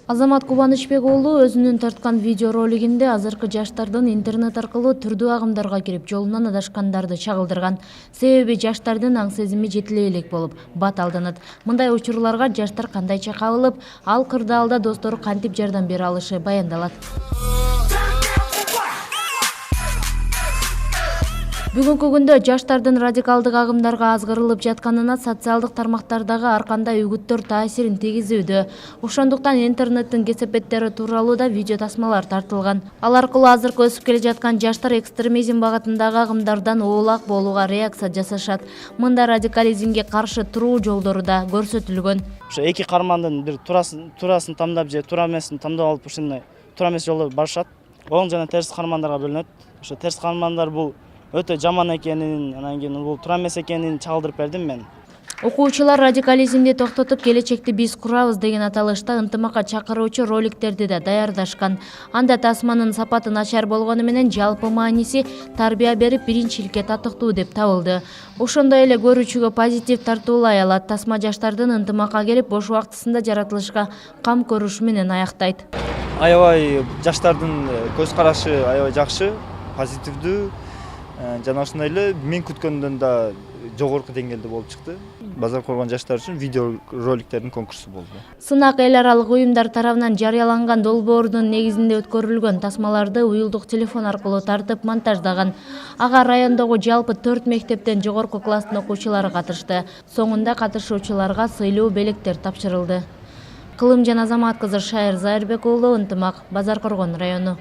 Азамат Кубанычбек уулу өзүнүн тарткан видеоролигинде азыркы жаштардын интернет аркылуу түрдүү агымдарга кирип, жолунан адашкандарды чагылдырган. Себеби жаштардын аң сезими жетиле элек болуп, бат алданат. Мындай учурларга жаштар кандайча кабылып, ал кырдаалда достору кантип жардам бере алышы баяндалат. Бүгүнкү күндө жаштардын радикалдык агымдарга азгырылып жатканына социалдык тармактардагы ар кандай үгүттөр таасирин тийгизүүдө. Ошондуктан интернеттин кесепеттери тууралуу да видео тасмалар тартылган. Ал аркылуу азыркы өсүп келе жаткан жаштар экстремизм багытындагы агымдардан оолак болууга реакция жасашат. Мында радикализмге каршы туруу жолдору да көрсөтүлгөн. Ошо эки каармандын бир туурасын тамдап же туура эмесин тамдап алып, ушундай туура эмес жолдо барышат. Оң жана терс каармандарга бөлүнөт. Ошо терс каармандар бул өтө жаман экенин, анан кийин бул туура эмес экенин чагылдырып бердим мен. Окуучулар радикализмди токтотуп, келечекти биз курабыз деген аталышта ынтымакка чакыруучу роликтерди да даярдашкан. Анда тасманын сапаты начар болгону менен жалпы мааниси тарбия берип, биринчиликке татыктуу деп табылды. Ошондой эле көрүүчүгө позитив тартуулай алат. Тасма жаштардын ынтымакка келип, бош убактысында жаратылышка кам көрүшү менен аяктайт. Аябай жаштардын көз карашы аябай жакшы, позитивдүү. Жана ошондой эле мен күткөндөн да жогорку деңгээлде болуп чыкты. Базар коргон жаштар үчүн видео роликтердин конкурсу болду. Сынак эл аралык уюмдар тарафынан жарыяланган долбоордун негизинде өткөрүлгөн тасмаларды уюлдук телефон аркылуу тартып монтаждаган. Ага райондогу жалпы 4 мектептен жогорку класстын окуучулары катышты. Соңунда катышуучуларга сыйлуу белектер тапшырылды. Кылымжан Азамат кызы Шайыр Зайырбек уулу, Ынтымак, Базар Коргон району.